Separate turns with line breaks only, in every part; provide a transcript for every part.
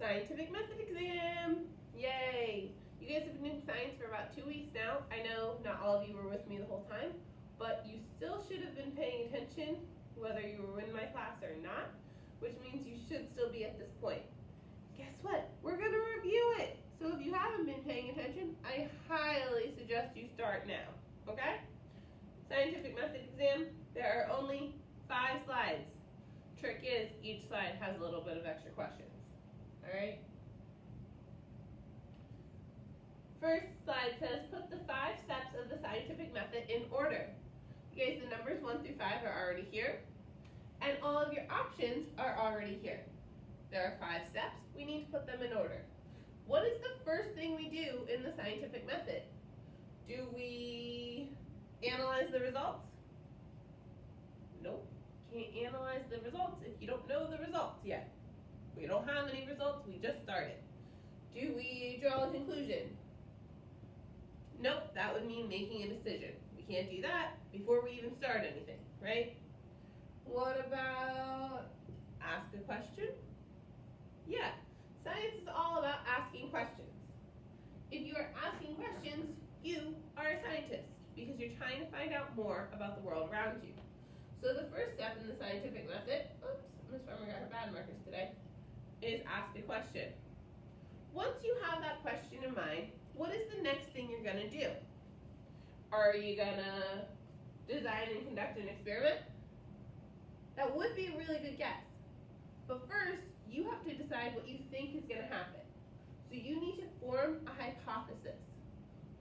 Scientific method exam. Yay! You guys have been doing science for about 2 weeks now. I know not all of you were with me the whole time, but you still should have been paying attention whether you were in my class or not, which means you should still be at this point. Guess what? We're going to review it. So if you haven't been paying attention, I highly suggest you start now, okay? Scientific method exam, there are only 5 slides. Trick is, each slide has a little bit of extra questions, all right? First slide says, put the 5 steps of the scientific method in order. You guys, the numbers 1 through 5 are already here, and all of your options are already here. There are 5 steps, we need to put them in order. What is the first thing we do in the scientific method? Do we analyze the results? Nope, can't analyze the results if you don't know the results yet. We don't have any results, we just started. Do we draw a conclusion? Nope, that would mean making a decision. We can't do that before we even start anything, right? What about ask a question? Yeah, science is all about asking questions. If you are asking questions, you are a scientist because you're trying to find out more about the world around you. So the first step in the scientific method, oops, Miss Farmer got her bad markers today, is ask a question. Once you have that question in mind, what is the next thing you're gonna do? Are you gonna design and conduct an experiment? That would be a really good guess. But first, you have to decide what you think is gonna happen. So you need to form a hypothesis.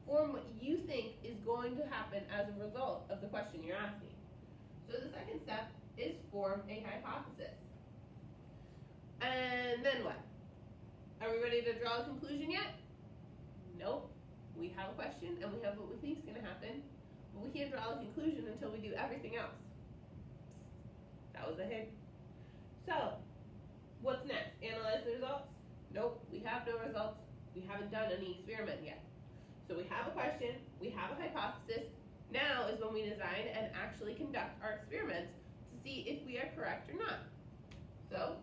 Form what you think is going to happen as a result of the question you're asking. So the second step is form a hypothesis. And then what? Are we ready to draw a conclusion yet? Nope. We have a question and we have what we think is going to happen, but we can't draw a conclusion until we do everything else. That was a hint. So, what's next? Analyze the results? Nope, we have no results. We haven't done any experiment yet. So we have a question, we have a hypothesis. Now is when we design and actually conduct our experiments to see if we are correct or not. So,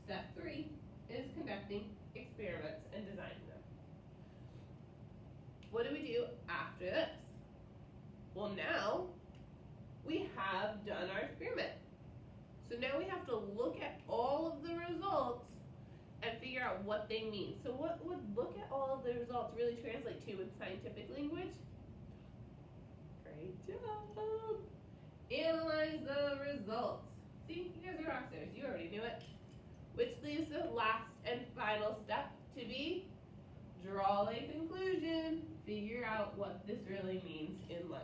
step 3 is conducting experiments and designing them. What do we do after this? Well, now we have done our experiment. So now we have to look at all of the results and figure out what they mean. So what would look at all of the results really translate to in scientific language? Great job. Analyze the results. See, you guys are rock stars. You already knew it. Which leaves the last and final step to be draw a conclusion. Figure out what this really means in life.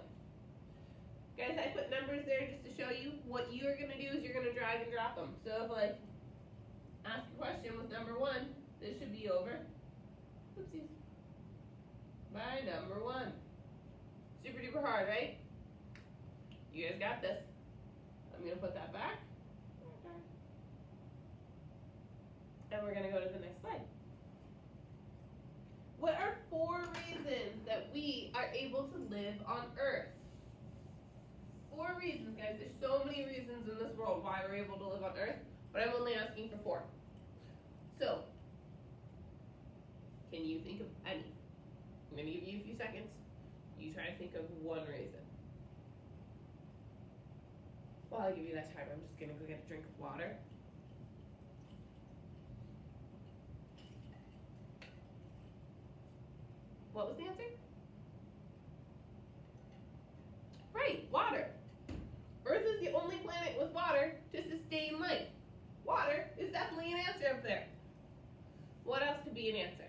Guys, I put numbers there just to show you what you're going to do is you're going to drag and drop them. So if like, ask a question with number 1, this should be over, oopsies, by number 1. Super duper hard, right? You guys got this. I'm going to put that back. And we're going to go to the next slide. What are 4 reasons that we are able to live on Earth? 4 reasons, guys. There's so many reasons in this world why we're able to live on Earth, but I'm only asking for 4. So, can you think of any? I'm going to give you a few seconds. You try to think of 1 reason. While I give you that time, I'm just going to go get a drink of water. What was the answer? Right, water. Earth is the only planet with water to sustain life. Water is definitely an answer up there. What else could be an answer?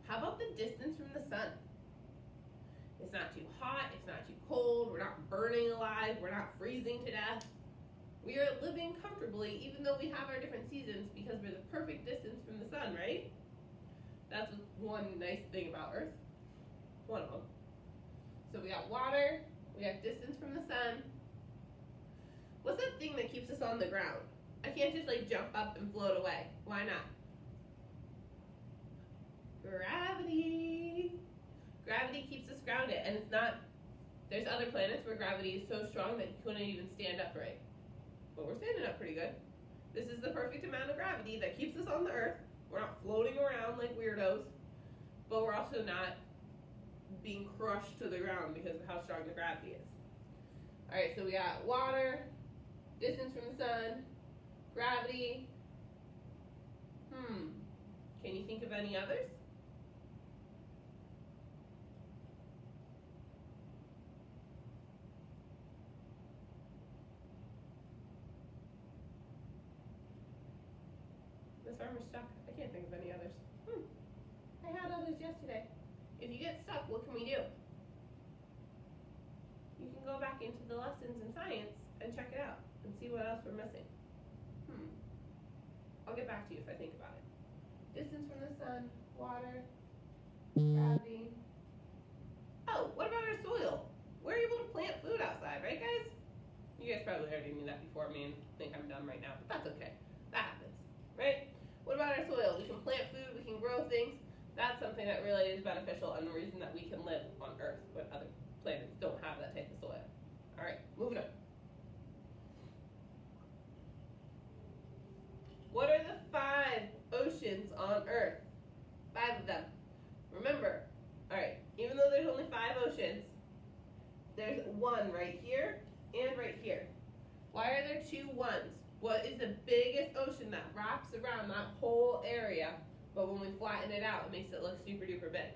How about the distance from the sun? It's not too hot, it's not too cold, we're not burning alive, we're not freezing to death. We are living comfortably even though we have our different seasons because we're the perfect distance from the sun, right? That's one nice thing about Earth. One of them. So we got water, we got distance from the sun. What's that thing that keeps us on the ground? I can't just like jump up and float away. Why not? Gravity. Gravity keeps us grounded, and it's not, there's other planets where gravity is so strong that you couldn't even stand upright. but we're standing up pretty good. This is the perfect amount of gravity that keeps us on the earth. We're not floating around like weirdos, but we're also not being crushed to the ground because of how strong the gravity is. All right, so we got water, distance from the sun, gravity. Can you think of any others? This arm is stuck. I can't think of any others. I had others yesterday. If you get stuck, what can we do? You can go back into the lessons in science and check it out and see what else we're missing. I'll get back to you if I think about it. Distance from the sun, water, gravity. Oh, what about our soil? We're able to plant food outside, right guys? You guys probably already knew that before me and think I'm dumb right now, but that's okay. That happens, right? What about our soil? We can plant food, we can grow things. That's something that really is beneficial and the reason that we can live on Earth when other planets don't have that type of soil. All right, moving on. What are the 5 oceans on Earth? 5 of them. Remember, all right, even though there's only 5 oceans, there's one right here and right here. Why are there 2 ones? What is the biggest ocean that wraps around that whole area, but when we flatten it out, it makes it look super duper big?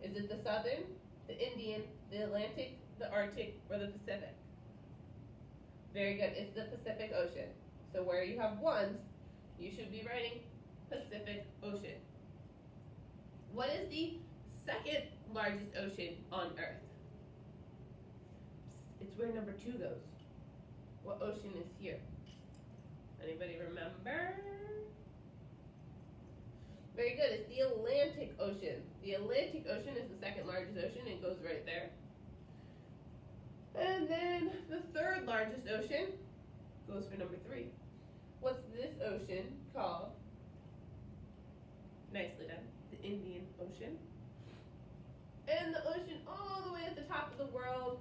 Is it the Southern, the Indian, the Atlantic, the Arctic, or the Pacific? Very good, it's the Pacific Ocean. So where you have ones, you should be writing Pacific Ocean. What is the second largest ocean on Earth? It's where number 2 goes. What ocean is here? Anybody remember? Very good, it's the Atlantic Ocean. The Atlantic Ocean is the second largest ocean, it goes right there. And then the third largest ocean goes for number 3. What's this ocean called? Nicely done, the Indian Ocean. And the ocean all the way at the top of the world,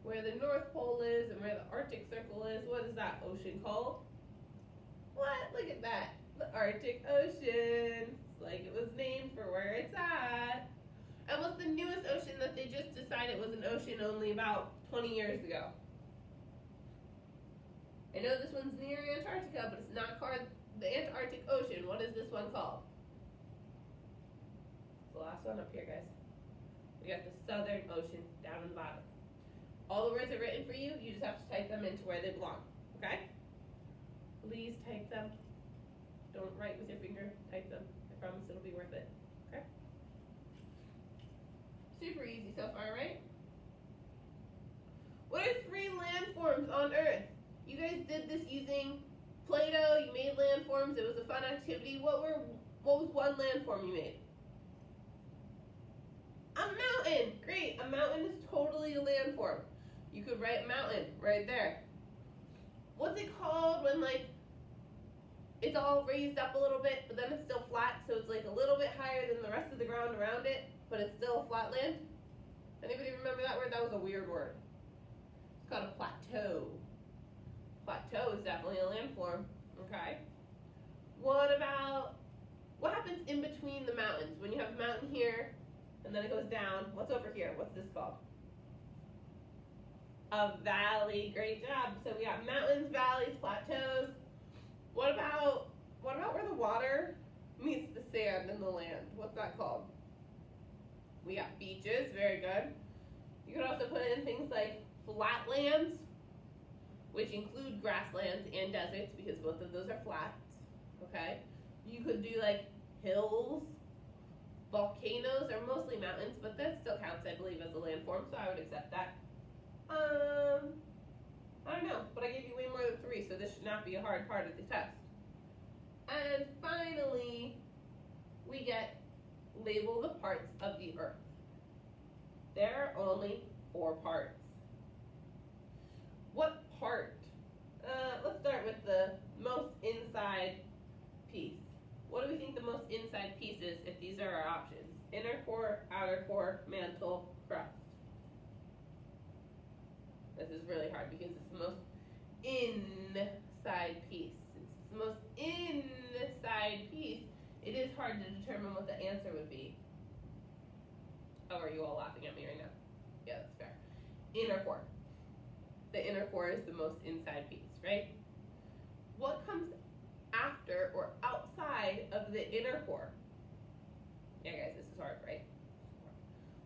where the North Pole is and where the Arctic Circle is, what is that ocean called? What? Look at that. The Arctic Ocean. It's like it was named for where it's at. And what's the newest ocean that they just decided was an ocean only about 20 years ago? I know this one's near Antarctica, but it's not called the Antarctic Ocean. What is this one called? The last one up here, guys. We got the Southern Ocean down in the bottom. All the words are written for you. You just have to type them into where they belong. Okay? Please type them. Don't write with your finger. Type them. I promise it'll be worth it. Okay? Super easy so far, right? What are 3 landforms on Earth? You guys did this using Play-Doh. You made landforms. It was a fun activity. What was one landform you made? A mountain. Great. A mountain is totally a landform. You could write mountain right there. What's it called when like it's all raised up a little bit, but then it's still flat, so it's like a little bit higher than the rest of the ground around it, but it's still a flat land? Anybody remember that word? That was a weird word. It's called a plateau. Plateau is definitely a landform. Okay. What happens in between the mountains? When you have a mountain here, and then it goes down, what's over here? What's this called? A valley. Great job. So we got mountains, valleys, plateaus. What about where the water meets the sand and the land? What's that called? We got beaches. Very good. You could also put in things like flatlands, which include grasslands and deserts because both of those are flats. Okay. You could do like hills. Volcanoes are mostly mountains, but that still counts, I believe, as a landform, so I would accept that. I don't know, but I gave you way more than 3, so this should not be a hard part of the test. And finally, we get label the parts of the Earth. There are only 4 parts. What part? Let's start with the most inside piece. What do we think the most inside piece is if these are our options? Inner core, outer core, mantle, crust. This is really hard because it's the most inside piece. Since it's the most inside piece, it is hard to determine what the answer would be. Oh, are you all laughing at me right now? Yeah, that's fair. Inner core. The inner core is the most inside piece, right? What comes after or outside of the inner core? Yeah, guys, this is hard, right?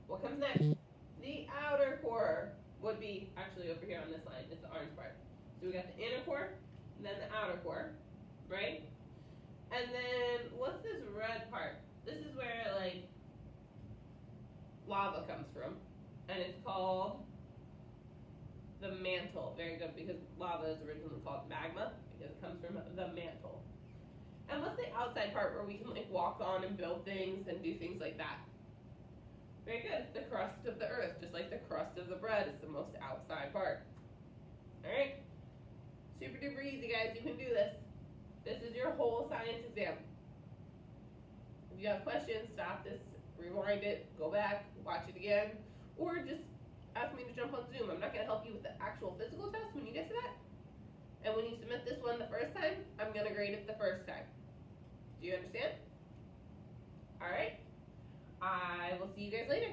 What comes next? The outer core would be actually over here on this line. It's the orange part. So we got the inner core, and then the outer core, right? And then what's this red part? This is where like lava comes from, and it's called the mantle. Very good, because lava is originally called magma because it comes from the mantle. And what's the outside part where we can like walk on and build things and do things like that? Very good. The crust of the earth, just like the crust of the bread, is the most outside part. All right. Super duper easy, guys. You can do this. This is your whole science exam. If you have questions, stop this, rewind it, go back, watch it again, or just ask me to jump on Zoom. I'm not going to help you with the actual physical test when you get to that. And when you submit this one the first time, I'm going to grade it the first time. Do you understand? All right. I will see you guys later.